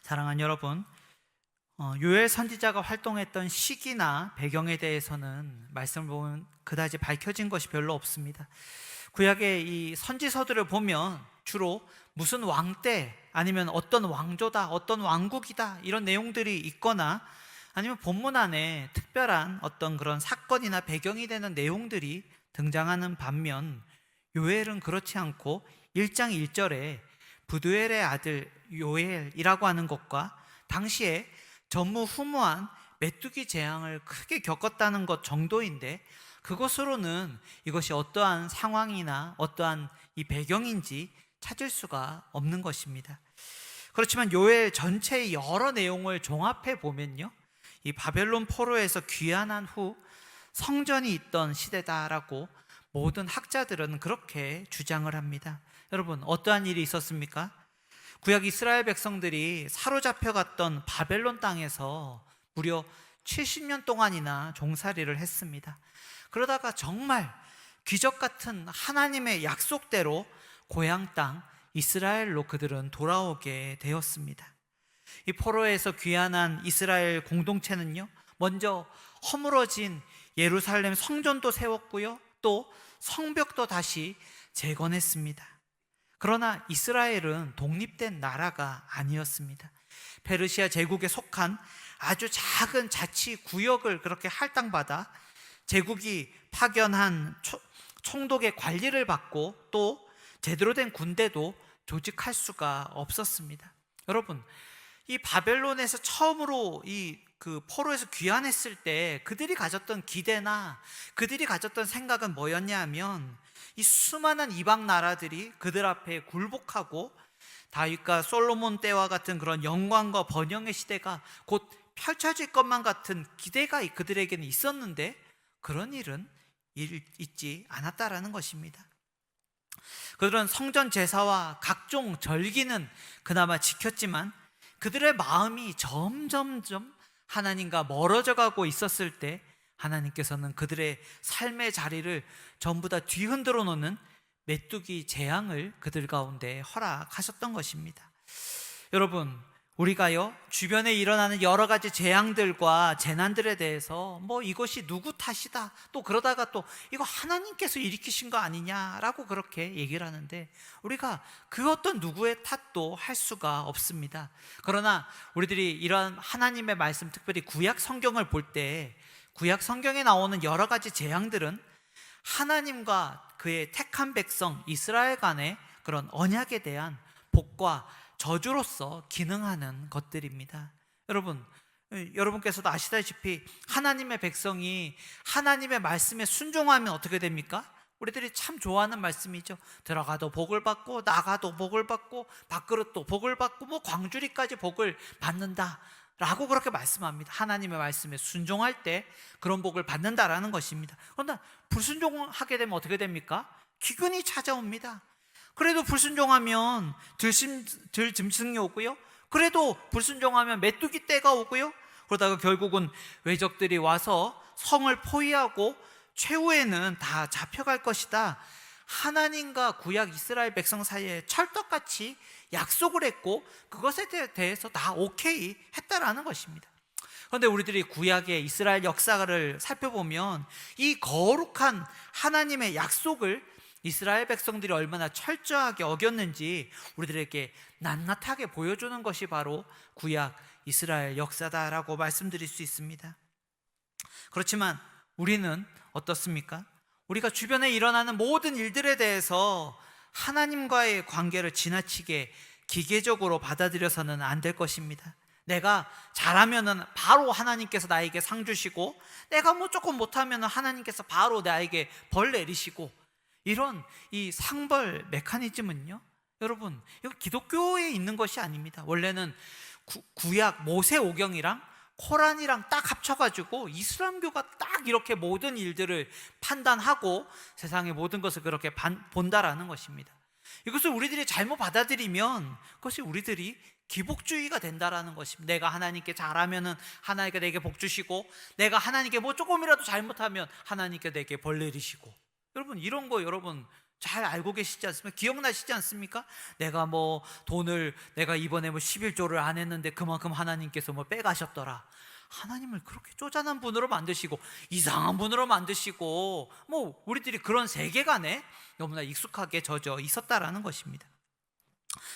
사랑하는 여러분, 요엘 선지자가 활동했던 시기나 배경에 대해서는 말씀을 보면 그다지 밝혀진 것이 별로 없습니다. 구약의 이 선지서들을 보면 주로 무슨 왕 때, 아니면 어떤 왕조다, 어떤 왕국이다, 이런 내용들이 있거나, 아니면 본문 안에 특별한 어떤 그런 사건이나 배경이 되는 내용들이 등장하는 반면, 요엘은 그렇지 않고 1장 1절에 부두엘의 아들 요엘이라고 하는 것과 당시에 전무후무한 메뚜기 재앙을 크게 겪었다는 것 정도인데, 그것으로는 이것이 어떠한 상황이나 어떠한 이 배경인지 찾을 수가 없는 것입니다. 그렇지만 요엘 전체의 여러 내용을 종합해 보면요, 이 바벨론 포로에서 귀환한 후 성전이 있던 시대다라고 모든 학자들은 그렇게 주장을 합니다. 여러분, 어떠한 일이 있었습니까? 구약 이스라엘 백성들이 사로잡혀 갔던 바벨론 땅에서 무려 70년 동안이나 종살이를 했습니다. 그러다가 정말 기적 같은 하나님의 약속대로 고향 땅 이스라엘로 그들은 돌아오게 되었습니다. 이 포로에서 귀환한 이스라엘 공동체는요, 먼저 허물어진 예루살렘 성전도 세웠고요, 또 성벽도 다시 재건했습니다. 그러나 이스라엘은 독립된 나라가 아니었습니다. 페르시아 제국에 속한 아주 작은 자치 구역을 그렇게 할당받아 제국이 파견한 총독의 관리를 받고 또 제대로 된 군대도 조직할 수가 없었습니다. 여러분, 이 바벨론에서 처음으로 그 포로에서 귀환했을 때 그들이 가졌던 기대나 그들이 가졌던 생각은 뭐였냐 하면, 이 수많은 이방 나라들이 그들 앞에 굴복하고 다윗과 솔로몬 때와 같은 그런 영광과 번영의 시대가 곧 펼쳐질 것만 같은 기대가 그들에게는 있었는데, 그런 일은 있지 않았다라는 것입니다. 그들은 성전 제사와 각종 절기는 그나마 지켰지만 그들의 마음이 점점점 하나님과 멀어져 가고 있었을 때, 하나님께서는 그들의 삶의 자리를 전부 다 뒤흔들어 놓는 메뚜기 재앙을 그들 가운데 허락하셨던 것입니다. 여러분, 우리가요, 주변에 일어나는 여러 가지 재앙들과 재난들에 대해서 이것이 누구 탓이다, 또 그러다가 또 이거 하나님께서 일으키신 거 아니냐라고 그렇게 얘기를 하는데, 우리가 그 어떤 누구의 탓도 할 수가 없습니다. 그러나 우리들이 이런 하나님의 말씀, 특별히 구약 성경을 볼 때 구약 성경에 나오는 여러 가지 재앙들은 하나님과 그의 택한 백성 이스라엘 간의 그런 언약에 대한 복과 저주로서 기능하는 것들입니다. 여러분께서도 아시다시피 하나님의 백성이 하나님의 말씀에 순종하면 어떻게 됩니까? 우리들이 참 좋아하는 말씀이죠. 들어가도 복을 받고 나가도 복을 받고 밥그릇도 복을 받고 광주리까지 복을 받는다 라고 그렇게 말씀합니다. 하나님의 말씀에 순종할 때 그런 복을 받는다라는 것입니다. 그러나 불순종하게 되면 어떻게 됩니까? 기근이 찾아옵니다. 그래도 불순종하면 들짐승이 오고요, 그래도 불순종하면 메뚜기 떼가 오고요, 그러다가 결국은 외적들이 와서 성을 포위하고 최후에는 다 잡혀갈 것이다. 하나님과 구약 이스라엘 백성 사이에 찰떡같이 약속을 했고 그것에 대해서 다 오케이 했다라는 것입니다. 그런데 우리들이 구약의 이스라엘 역사를 살펴보면 이 거룩한 하나님의 약속을 이스라엘 백성들이 얼마나 철저하게 어겼는지 우리들에게 낱낱하게 보여주는 것이 바로 구약 이스라엘 역사다라고 말씀드릴 수 있습니다. 그렇지만 우리는 어떻습니까? 우리가 주변에 일어나는 모든 일들에 대해서 하나님과의 관계를 지나치게 기계적으로 받아들여서는 안 될 것입니다. 내가 잘하면은 바로 하나님께서 나에게 상 주시고, 내가 조금 못하면은 하나님께서 바로 나에게 벌 내리시고, 이런 이 상벌 메커니즘은요, 여러분, 이거 기독교에 있는 것이 아닙니다. 원래는 구약 모세오경이랑 코란이랑 딱 합쳐가지고 이슬람교가 딱 이렇게 모든 일들을 판단하고 세상의 모든 것을 그렇게 본다라는 것입니다. 이것을 우리들이 잘못 받아들이면 그것이 우리들이 기복주의가 된다라는 것입니다. 내가 하나님께 잘하면은 하나님께 내게 복 주시고, 내가 하나님께 조금이라도 잘못하면 하나님께 내게 벌 내리시고, 여러분, 이런 거 잘 알고 계시지 않습니까? 기억나시지 않습니까? 내가 내가 이번에 11조를 안 했는데 그만큼 하나님께서 빼가셨더라. 하나님을 그렇게 쪼잔한 분으로 만드시고 이상한 분으로 만드시고 우리들이 그런 세계관에 너무나 익숙하게 젖어 있었다라는 것입니다.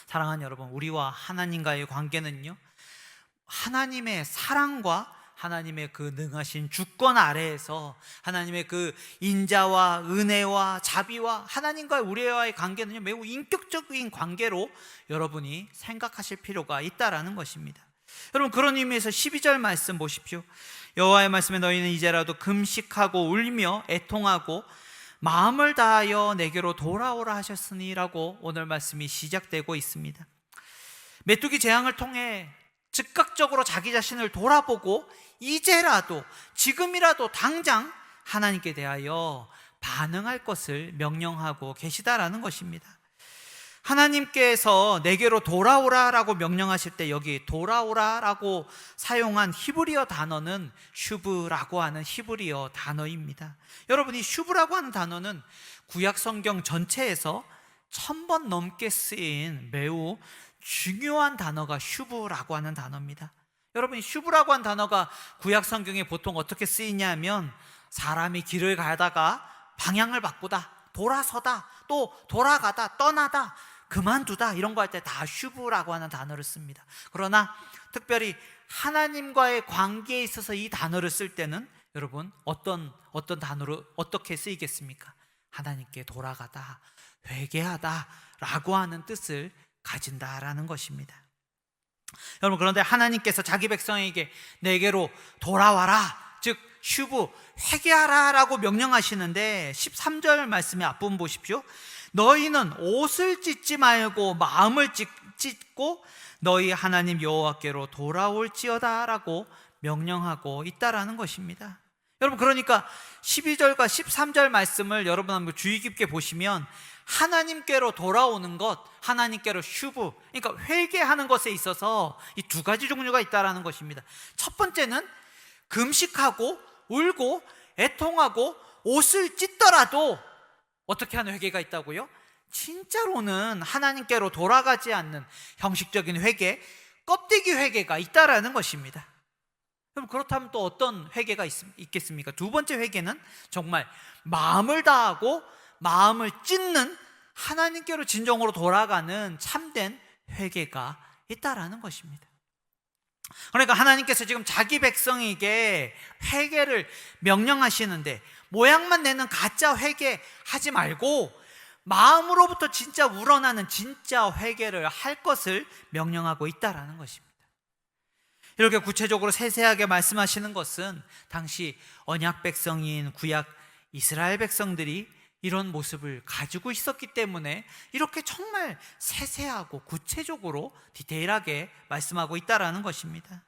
사랑하는 여러분, 우리와 하나님과의 관계는요, 하나님의 사랑과 하나님의 그 능하신 주권 아래에서 하나님의 그 인자와 은혜와 자비와 하나님과 우리와의 관계는요, 매우 인격적인 관계로 여러분이 생각하실 필요가 있다라는 것입니다. 여러분, 그런 의미에서 12절 말씀 보십시오. 여호와의 말씀에 너희는 이제라도 금식하고 울며 애통하고 마음을 다하여 내게로 돌아오라 하셨으니라고 오늘 말씀이 시작되고 있습니다. 메뚜기 재앙을 통해 즉각적으로 자기 자신을 돌아보고 이제라도, 지금이라도 당장 하나님께 대하여 반응할 것을 명령하고 계시다라는 것입니다. 하나님께서 내게로 돌아오라라고 명령하실 때 여기 돌아오라라고 사용한 히브리어 단어는 슈브라고 하는 히브리어 단어입니다. 여러분, 이 슈브라고 하는 단어는 구약 성경 전체에서 1000번 넘게 쓰인 매우 중요한 단어가 슈브라고 하는 단어입니다. 여러분, 이 슈브라고 하는 단어가 구약 성경에 보통 어떻게 쓰이냐면 사람이 길을 가다가 방향을 바꾸다, 돌아서다, 또 돌아가다, 떠나다, 그만두다, 이런 거 할 때 다 슈브라고 하는 단어를 씁니다. 그러나 특별히 하나님과의 관계에 있어서 이 단어를 쓸 때는 여러분 어떤 단어로 어떻게 쓰이겠습니까? 하나님께 돌아가다, 회개하다 라고 하는 뜻을 가진다라는 것입니다. 여러분, 그런데 하나님께서 자기 백성에게 내게로 돌아와라, 즉 슈브, 회개하라 라고 명령하시는데 13절 말씀의 앞부분 보십시오. 너희는 옷을 찢지 말고 마음을 찢고 너희 하나님 여호와께로 돌아올지어다 라고 명령하고 있다라는 것입니다. 여러분, 그러니까 12절과 13절 말씀을 여러분 한번 주의 깊게 보시면 하나님께로 돌아오는 것, 하나님께로 슈브, 그러니까 회개하는 것에 있어서 이 두 가지 종류가 있다라는 것입니다. 첫 번째는 금식하고 울고 애통하고 옷을 찢더라도 어떻게 하는 회개가 있다고요? 진짜로는 하나님께로 돌아가지 않는 형식적인 회개, 껍데기 회개가 있다라는 것입니다. 그럼 그렇다면 또 어떤 회개가 있겠습니까? 두 번째 회개는 정말 마음을 다하고 마음을 찢는 하나님께로 진정으로 돌아가는 참된 회개가 있다라는 것입니다. 그러니까 하나님께서 지금 자기 백성에게 회개를 명령하시는데 모양만 내는 가짜 회개 하지 말고 마음으로부터 진짜 우러나는 진짜 회개를 할 것을 명령하고 있다라는 것입니다. 이렇게 구체적으로 세세하게 말씀하시는 것은 당시 언약 백성인 구약 이스라엘 백성들이 이런 모습을 가지고 있었기 때문에 이렇게 정말 세세하고 구체적으로 디테일하게 말씀하고 있다라는 것입니다.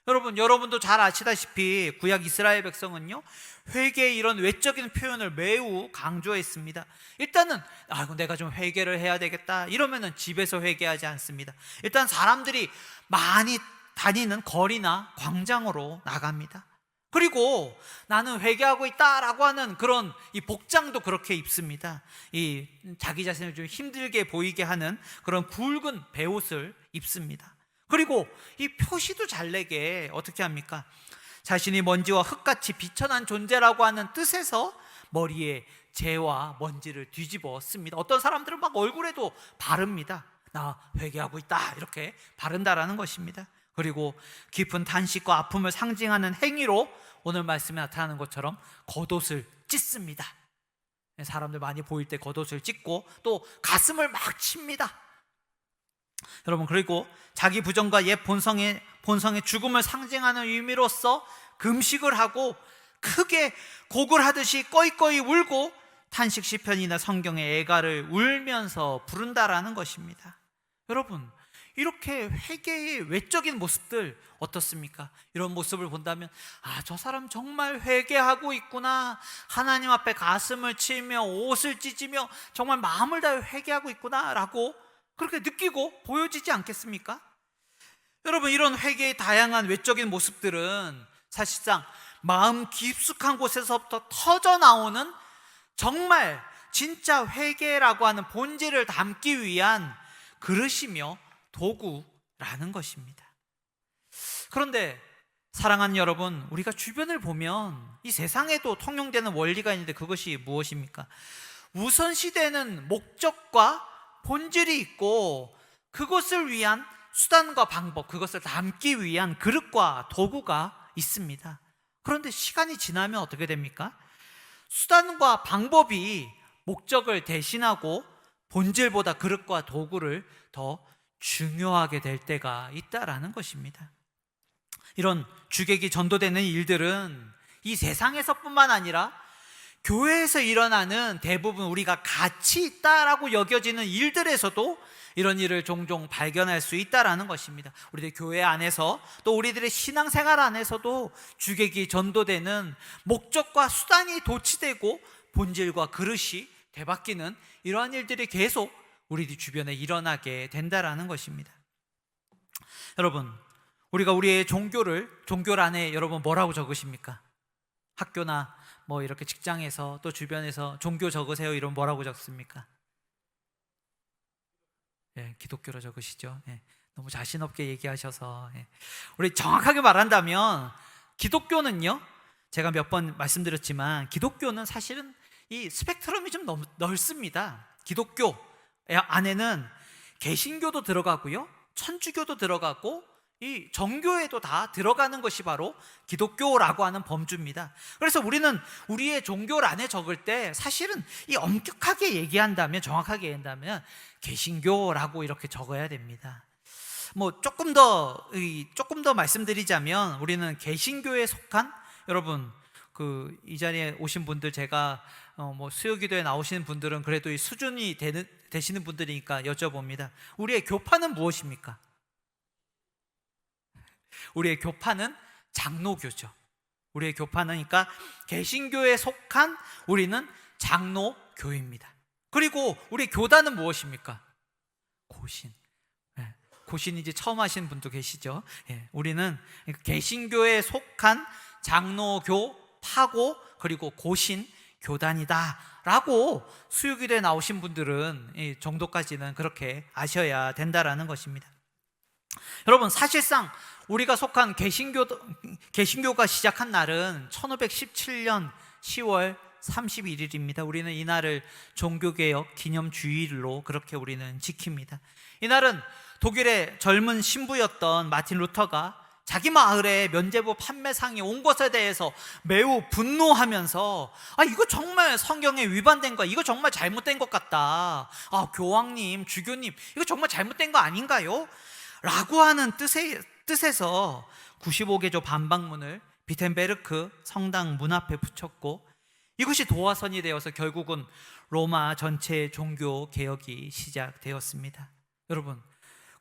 여러분도 잘 아시다시피 구약 이스라엘 백성은요, 회개의 이런 외적인 표현을 매우 강조했습니다. 일단은 내가 좀 회개를 해야 되겠다 이러면은 집에서 회개하지 않습니다. 일단 사람들이 많이 다니는 거리나 광장으로 나갑니다. 그리고 나는 회개하고 있다라고 하는 그런 이 복장도 그렇게 입습니다. 이 자기 자신을 좀 힘들게 보이게 하는 그런 굵은 베옷을 입습니다. 그리고 이 표시도 잘 내게 어떻게 합니까? 자신이 먼지와 흙같이 비천한 존재라고 하는 뜻에서 머리에 재와 먼지를 뒤집어 씁니다. 어떤 사람들은 막 얼굴에도 바릅니다. 나 회개하고 있다 이렇게 바른다라는 것입니다. 그리고 깊은 탄식과 아픔을 상징하는 행위로 오늘 말씀에 나타나는 것처럼 겉옷을 찢습니다. 사람들 많이 보일 때 겉옷을 찢고 또 가슴을 막 칩니다. 여러분, 그리고 자기 부정과 옛 본성의 죽음을 상징하는 의미로서 금식을 하고 크게 곡을 하듯이 꺼이꺼이 울고 탄식 시편이나 성경의 애가를 울면서 부른다라는 것입니다. 여러분, 이렇게 회개의 외적인 모습들 어떻습니까? 이런 모습을 본다면 저 사람 정말 회개하고 있구나, 하나님 앞에 가슴을 치며 옷을 찢으며 정말 마음을 다해 회개하고 있구나 라고 그렇게 느끼고 보여지지 않겠습니까? 여러분, 이런 회개의 다양한 외적인 모습들은 사실상 마음 깊숙한 곳에서부터 터져 나오는 정말 진짜 회개라고 하는 본질을 담기 위한 그릇이며 도구라는 것입니다. 그런데 사랑하는 여러분, 우리가 주변을 보면 이 세상에도 통용되는 원리가 있는데 그것이 무엇입니까? 우선시되는 목적과 본질이 있고 그것을 위한 수단과 방법, 그것을 담기 위한 그릇과 도구가 있습니다. 그런데 시간이 지나면 어떻게 됩니까? 수단과 방법이 목적을 대신하고 본질보다 그릇과 도구를 더 중요하게 될 때가 있다라는 것입니다. 이런 주객이 전도되는 일들은 이 세상에서뿐만 아니라 교회에서 일어나는 대부분 우리가 가치 있다라고 여겨지는 일들에서도 이런 일을 종종 발견할 수 있다라는 것입니다. 우리들 교회 안에서 또 우리들의 신앙생활 안에서도 주객이 전도되는 목적과 수단이 도치되고 본질과 그릇이 되바뀌는 이러한 일들이 계속 우리들 주변에 일어나게 된다라는 것입니다. 여러분, 우리가 우리의 종교 안에 여러분 뭐라고 적으십니까? 학교나 뭐 이렇게 직장에서 또 주변에서 종교 적으세요 이러면 뭐라고 적습니까? 예, 기독교로 적으시죠. 예, 너무 자신 없게 얘기하셔서 우리 정확하게 말한다면 기독교는요, 제가 몇 번 말씀드렸지만 기독교는 사실은 이 스펙트럼이 좀 넓습니다. 기독교 안에는 개신교도 들어가고요, 천주교도 들어가고 이 정교에도 다 들어가는 것이 바로 기독교라고 하는 범주입니다. 그래서 우리는 우리의 종교를 안에 적을 때 사실은 이 엄격하게 얘기한다면, 정확하게 얘기한다면 개신교라고 이렇게 적어야 됩니다. 뭐 조금 더 말씀드리자면 우리는 개신교에 속한, 여러분 이 자리에 오신 분들, 제가 뭐 수요기도에 나오시는 분들은 그래도 이 수준이 되시는 분들이니까 여쭤봅니다. 우리의 교파는 무엇입니까? 우리의 교파는 장로교죠. 우리의 교파는 그러니까 개신교에 속한 우리는 장로교입니다. 그리고 우리 교단은 무엇입니까? 고신. 고신 이제 처음 하시는 분도 계시죠. 우리는 개신교에 속한 장로교파고 그리고 고신 교단이다라고 수요기도에 나오신 분들은 이 정도까지는 그렇게 아셔야 된다라는 것입니다. 여러분, 사실상 우리가 속한 개신교가 시작한 날은 1517년 10월 31일입니다. 우리는 이 날을 종교개혁 기념주일로 그렇게 우리는 지킵니다. 이 날은 독일의 젊은 신부였던 마틴 루터가 자기 마을에 면죄부 판매상이 온 것에 대해서 매우 분노하면서 이거 정말 성경에 위반된 거, 이거 정말 잘못된 것 같다. 교황님, 주교님, 이거 정말 잘못된 거 아닌가요? 라고 하는 뜻에서 95개조 반박문을 비텐베르크 성당 문 앞에 붙였고, 이것이 도화선이 되어서 결국은 로마 전체 종교 개혁이 시작되었습니다. 여러분,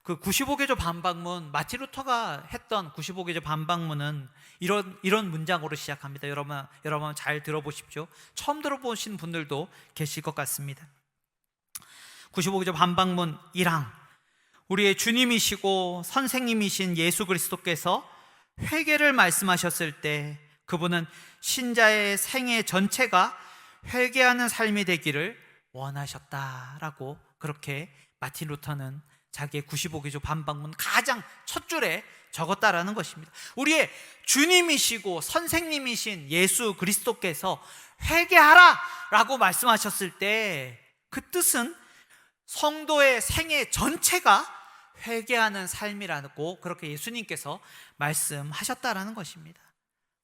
그 95개조 반박문, 마틴 루터가 했던 95개조 반박문은 이런 문장으로 시작합니다. 여러분 잘 들어보십시오. 처음 들어보신 분들도 계실 것 같습니다. 95개조 반박문 1항, 우리의 주님이시고 선생님이신 예수 그리스도께서 회개를 말씀하셨을 때 그분은 신자의 생애 전체가 회개하는 삶이 되기를 원하셨다라고, 그렇게 마틴 루터는 자기의 95개조 반박문 가장 첫 줄에 적었다라는 것입니다. 우리의 주님이시고 선생님이신 예수 그리스도께서 회개하라 라고 말씀하셨을 때 그 뜻은 성도의 생애 전체가 회개하는 삶이라고 그렇게 예수님께서 말씀하셨다라는 것입니다.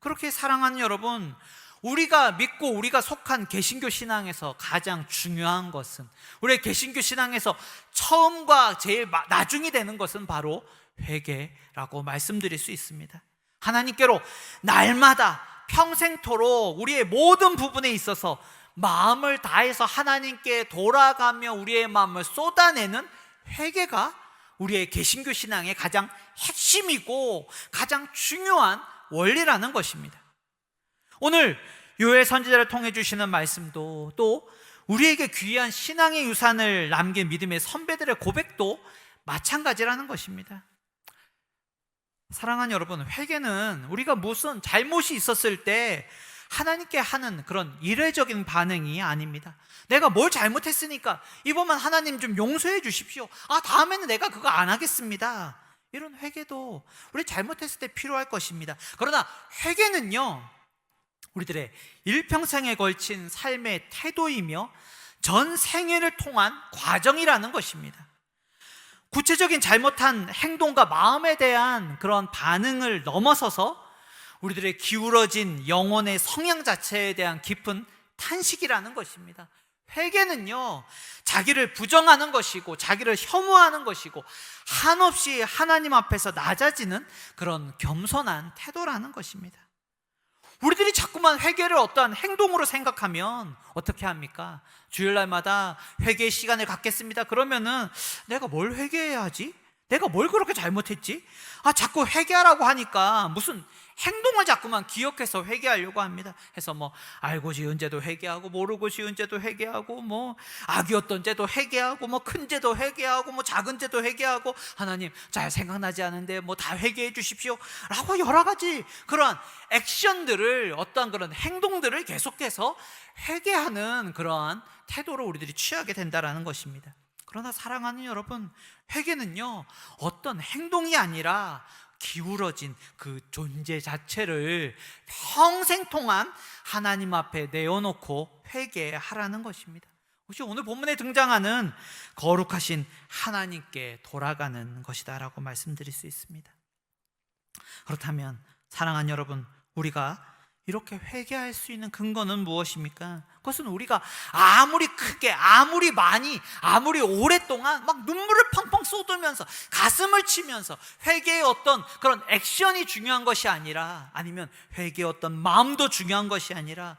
그렇게 사랑하는 여러분, 우리가 믿고 우리가 속한 개신교 신앙에서 가장 중요한 것은, 우리의 개신교 신앙에서 처음과 제일 나중이 되는 것은 바로 회개라고 말씀드릴 수 있습니다. 하나님께로 날마다 평생토록 우리의 모든 부분에 있어서 마음을 다해서 하나님께 돌아가며 우리의 마음을 쏟아내는 회개가 우리의 개신교 신앙의 가장 핵심이고 가장 중요한 원리라는 것입니다. 오늘 요엘 선지자를 통해 주시는 말씀도, 또 우리에게 귀한 신앙의 유산을 남긴 믿음의 선배들의 고백도 마찬가지라는 것입니다. 사랑하는 여러분, 회개는 우리가 무슨 잘못이 있었을 때 하나님께 하는 그런 이례적인 반응이 아닙니다. 내가 뭘 잘못했으니까 이번만 하나님 좀 용서해 주십시오. 다음에는 내가 그거 안 하겠습니다. 이런 회개도 우리 잘못했을 때 필요할 것입니다. 그러나 회개는요, 우리들의 일평생에 걸친 삶의 태도이며 전 생애를 통한 과정이라는 것입니다. 구체적인 잘못한 행동과 마음에 대한 그런 반응을 넘어서서 우리들의 기울어진 영혼의 성향 자체에 대한 깊은 탄식이라는 것입니다. 회개는요, 자기를 부정하는 것이고 자기를 혐오하는 것이고 한없이 하나님 앞에서 낮아지는 그런 겸손한 태도라는 것입니다. 우리들이 자꾸만 회개를 어떠한 행동으로 생각하면 어떻게 합니까? 주일날마다 회개 시간을 갖겠습니다. 그러면은 내가 뭘 회개해야 하지? 내가 뭘 그렇게 잘못했지? 자꾸 회개하라고 하니까 무슨 행동을 자꾸만 기억해서 회개하려고 합니다. 해서 알고 지은 죄도 회개하고, 모르고 지은 죄도 회개하고, 악이었던 죄도 회개하고, 큰 죄도 회개하고, 작은 죄도 회개하고, 하나님 잘 생각나지 않은데 다 회개해 주십시오 라고 여러 가지 그런 액션들을, 어떠한 그런 행동들을 계속해서 회개하는 그러한 태도로 우리들이 취하게 된다는 것입니다. 그러나 사랑하는 여러분, 회개는요, 어떤 행동이 아니라 기울어진 그 존재 자체를 평생 동안 하나님 앞에 내어놓고 회개하라는 것입니다. 혹시 오늘 본문에 등장하는 거룩하신 하나님께 돌아가는 것이다 라고 말씀드릴 수 있습니다. 그렇다면 사랑하는 여러분, 우리가 이렇게 회개할 수 있는 근거는 무엇입니까? 그것은 우리가 아무리 크게, 아무리 많이, 아무리 오랫동안 눈물을 펑펑 쏟으면서 가슴을 치면서 회개의 어떤 그런 액션이 중요한 것이 아니라, 아니면 회개의 어떤 마음도 중요한 것이 아니라,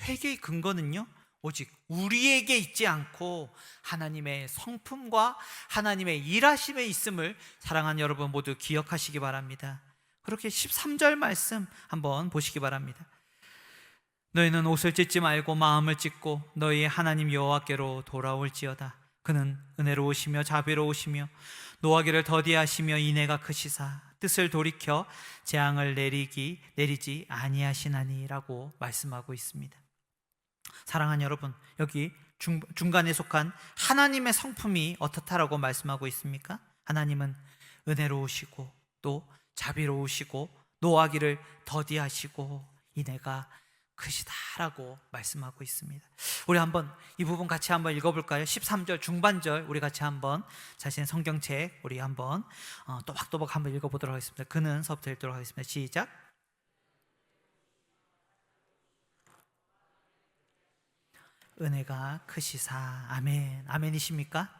회개의 근거는요, 오직 우리에게 있지 않고 하나님의 성품과 하나님의 일하심에 있음을 사랑하는 여러분 모두 기억하시기 바랍니다. 그렇게 13절 말씀 한번 보시기 바랍니다. 너희는 옷을 찢지 말고 마음을 찢고 너희 하나님 여호와께로 돌아올지어다. 그는 은혜로우시며 자비로우시며 노하기를 더디하시며 인애가 크시사 뜻을 돌이켜 재앙을 내리지 아니하시나니라고 말씀하고 있습니다. 사랑하는 여러분, 여기 중간에 속한 하나님의 성품이 어떻다라고 말씀하고 있습니까? 하나님은 은혜로우시고 또 자비로우시고 노하기를 더디하시고 인애가 크시다라고 말씀하고 있습니다. 우리 한번 이 부분 같이 한번 읽어볼까요? 13절 중반절 우리 같이 한번 자신의 성경책 우리 한번 또박또박 한번 읽어보도록 하겠습니다. 그는 서부터 읽도록 하겠습니다. 시작. 은혜가 크시사. 아멘. 아멘이십니까?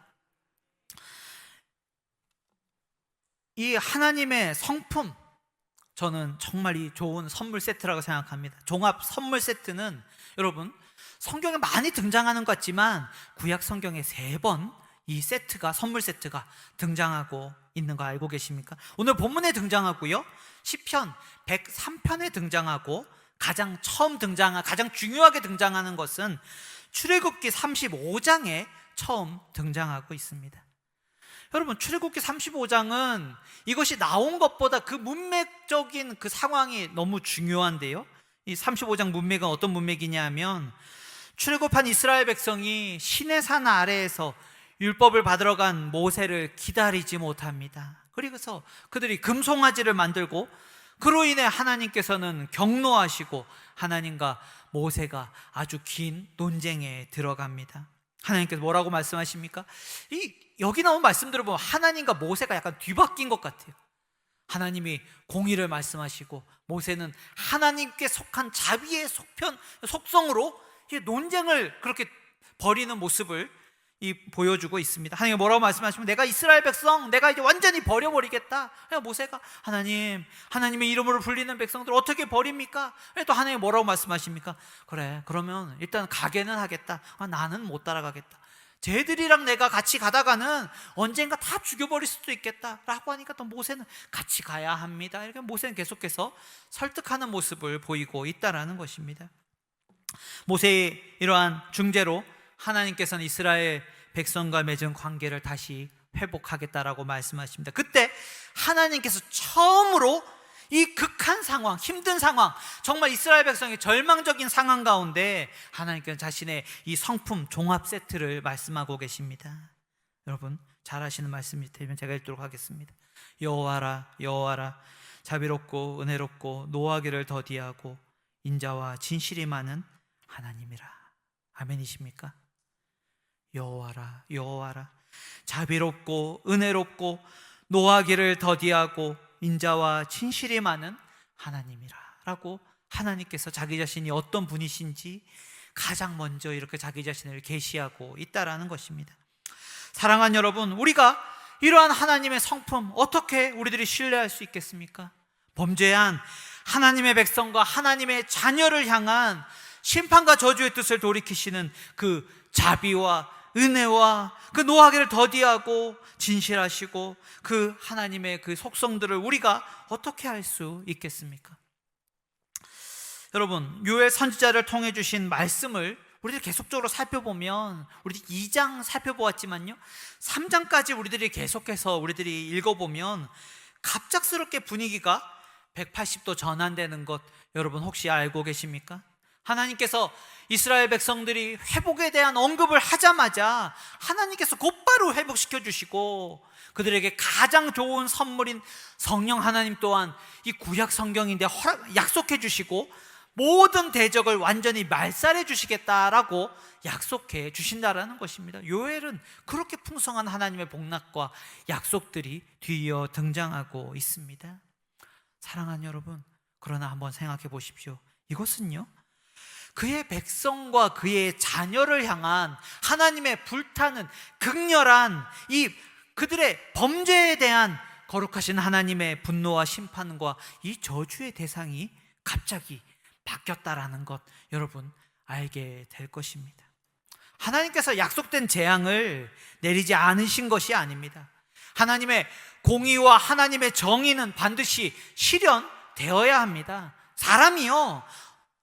이 하나님의 성품, 저는 정말 이 좋은 선물 세트라고 생각합니다. 종합 선물 세트는 여러분 성경에 많이 등장하는 것 같지만 구약 성경에 3번 이 세트가, 선물 세트가 등장하고 있는 거 알고 계십니까? 오늘 본문에 등장하고요, 시편 103편에 등장하고 가장 중요하게 등장하는 것은 출애굽기 35장에 처음 등장하고 있습니다. 여러분, 출애굽기 35장은 이것이 나온 것보다 그 문맥적인 그 상황이 너무 중요한데요, 이 35장 문맥은 어떤 문맥이냐 하면 출애굽한 이스라엘 백성이 시내산 아래에서 율법을 받으러 간 모세를 기다리지 못합니다. 그래서 그들이 금송아지를 만들고 그로 인해 하나님께서는 경노하시고 하나님과 모세가 아주 긴 논쟁에 들어갑니다. 하나님께서 뭐라고 말씀하십니까? 여기 나온 말씀들을 보면 하나님과 모세가 약간 뒤바뀐 것 같아요. 하나님이 공의를 말씀하시고 모세는 하나님께 속한 자비의 속성으로 논쟁을 그렇게 벌이는 모습을 보여주고 있습니다. 하나님이 뭐라고 말씀하시면 내가 이스라엘 백성 내가 이제 완전히 버려버리겠다. 모세가 하나님의 이름으로 불리는 백성들 어떻게 버립니까? 또 하나님이 뭐라고 말씀하십니까? 그래, 그러면 일단 가게는 하겠다. 나는 못 따라가겠다. 쟤들이랑 내가 같이 가다가는 언젠가 다 죽여버릴 수도 있겠다 라고 하니까 또 모세는 같이 가야 합니다. 이렇게 모세는 계속해서 설득하는 모습을 보이고 있다는 것입니다. 모세의 이러한 중재로 하나님께서는 이스라엘 백성과 맺은 관계를 다시 회복하겠다라고 말씀하십니다. 그때 하나님께서 처음으로 이 극한 상황, 힘든 상황, 정말 이스라엘 백성의 절망적인 상황 가운데 하나님께서 자신의 이 성품 종합 세트를 말씀하고 계십니다. 여러분 잘 아시는 말씀이 되면 제가 읽도록 하겠습니다. 여호와라 여호와라, 자비롭고 은혜롭고 노하기를 더디하고 인자와 진실이 많은 하나님이라. 아멘이십니까? 여호와라 여호와라, 자비롭고 은혜롭고 노하기를 더디하고 인자와 진실이 많은 하나님이라 라고 하나님께서 자기 자신이 어떤 분이신지 가장 먼저 이렇게 자기 자신을 계시하고 있다라는 것입니다. 사랑하는 여러분, 우리가 이러한 하나님의 성품 어떻게 우리들이 신뢰할 수 있겠습니까? 범죄한 하나님의 백성과 하나님의 자녀를 향한 심판과 저주의 뜻을 돌이키시는 그 자비와 은혜와 그 노하기를 더디하고 진실하시고 그 하나님의 그 속성들을 우리가 어떻게 알 수 있겠습니까? 여러분, 요엘 선지자를 통해 주신 말씀을 우리들 계속적으로 살펴보면, 우리 2장 살펴보았지만요 3장까지 우리들이 계속해서 우리들이 읽어보면 갑작스럽게 분위기가 180도 전환되는 것 여러분 혹시 알고 계십니까? 하나님께서 이스라엘 백성들이 회복에 대한 언급을 하자마자 하나님께서 곧바로 회복시켜 주시고, 그들에게 가장 좋은 선물인 성령 하나님 또한 이 구약 성경인데 약속해 주시고 모든 대적을 완전히 말살해 주시겠다라고 약속해 주신다라는 것입니다. 요엘은 그렇게 풍성한 하나님의 복락과 약속들이 뒤이어 등장하고 있습니다. 사랑하는 여러분, 그러나 한번 생각해 보십시오. 이것은요 그의 백성과 그의 자녀를 향한 하나님의 불타는 극렬한 이 그들의 범죄에 대한 거룩하신 하나님의 분노와 심판과 이 저주의 대상이 갑자기 바뀌었다라는 것 여러분 알게 될 것입니다. 하나님께서 약속된 재앙을 내리지 않으신 것이 아닙니다. 하나님의 공의와 하나님의 정의는 반드시 실현되어야 합니다. 사람이요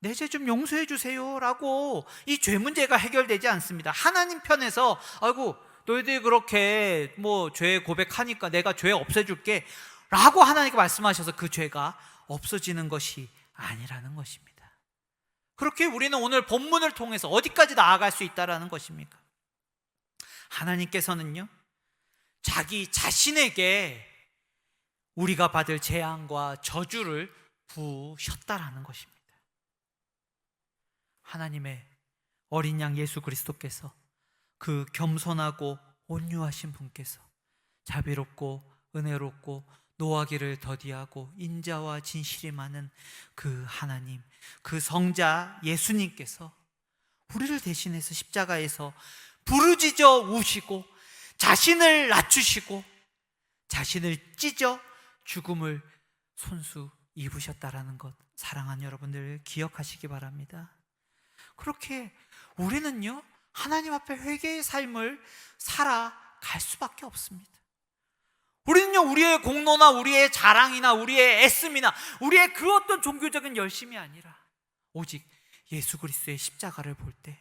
내 죄 좀 용서해 주세요 라고 이 죄 문제가 해결되지 않습니다. 하나님 편에서 아이고 너희들이 그렇게 뭐 죄 고백하니까 내가 죄 없애줄게 라고 하나님께 말씀하셔서 그 죄가 없어지는 것이 아니라는 것입니다. 그렇게 우리는 오늘 본문을 통해서 어디까지 나아갈 수 있다는 것입니까? 하나님께서는요 자기 자신에게 우리가 받을 재앙과 저주를 부으셨다라는 것입니다. 하나님의 어린 양 예수 그리스도께서 그 겸손하고 온유하신 분께서 자비롭고 은혜롭고 노하기를 더디하고 인자와 진실이 많은 그 하나님, 그 성자 예수님께서 우리를 대신해서 십자가에서 부르짖어 우시고 자신을 낮추시고 자신을 찢어 죽음을 손수 입으셨다라는 것 사랑하는 여러분들 기억하시기 바랍니다. 그렇게 우리는요 하나님 앞에 회개의 삶을 살아갈 수밖에 없습니다. 우리는요 우리의 공로나 우리의 자랑이나 우리의 애씀이나 우리의 그 어떤 종교적인 열심이 아니라 오직 예수 그리스도의 십자가를 볼 때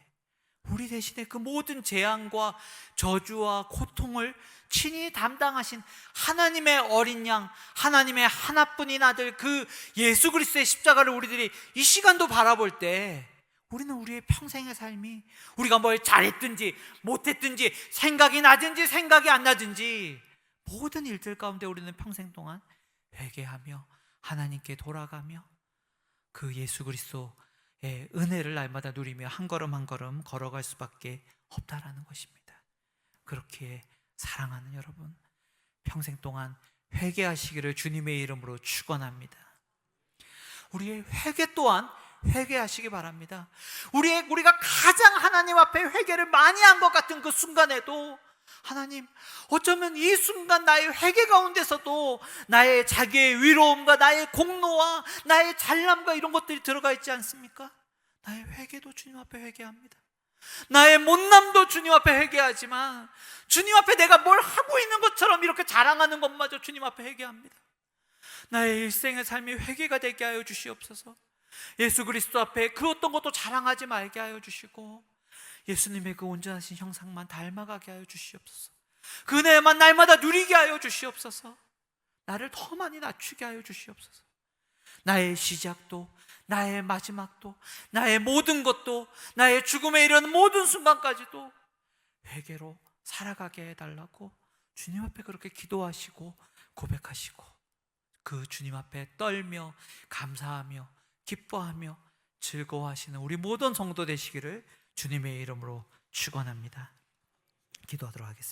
우리 대신에 그 모든 재앙과 저주와 고통을 친히 담당하신 하나님의 어린 양, 하나님의 하나뿐인 아들 그 예수 그리스도의 십자가를 우리들이 이 시간도 바라볼 때 우리는 우리의 평생의 삶이 우리가 뭘 잘했든지 못했든지 생각이 나든지 생각이 안 나든지 모든 일들 가운데 우리는 평생 동안 회개하며 하나님께 돌아가며 그 예수 그리스도의 은혜를 날마다 누리며 한 걸음 한 걸음 걸어갈 수밖에 없다라는 것입니다. 그렇게 사랑하는 여러분 평생 동안 회개하시기를 주님의 이름으로 축원합니다. 우리의 회개 또한 회개하시기 바랍니다. 우리가 가장 하나님 앞에 회개를 많이 한 것 같은 그 순간에도 하나님 어쩌면 이 순간 나의 회개 가운데서도 나의 자기의 위로움과 나의 공로와 나의 잘남과 이런 것들이 들어가 있지 않습니까? 나의 회개도 주님 앞에 회개합니다. 나의 못남도 주님 앞에 회개하지만 주님 앞에 내가 뭘 하고 있는 것처럼 이렇게 자랑하는 것마저 주님 앞에 회개합니다. 나의 일생의 삶이 회개가 되게 하여 주시옵소서. 예수 그리스도 앞에 그 어떤 것도 자랑하지 말게 하여 주시고 예수님의 그 온전하신 형상만 닮아가게 하여 주시옵소서. 그 은혜만 날마다 누리게 하여 주시옵소서. 나를 더 많이 낮추게 하여 주시옵소서. 나의 시작도, 나의 마지막도, 나의 모든 것도, 나의 죽음에 이르는 모든 순간까지도 회개로 살아가게 해달라고 주님 앞에 그렇게 기도하시고 고백하시고, 그 주님 앞에 떨며 감사하며 기뻐하며 즐거워하시는 우리 모든 성도 되시기를 주님의 이름으로 축원합니다. 기도하도록 하겠습니다.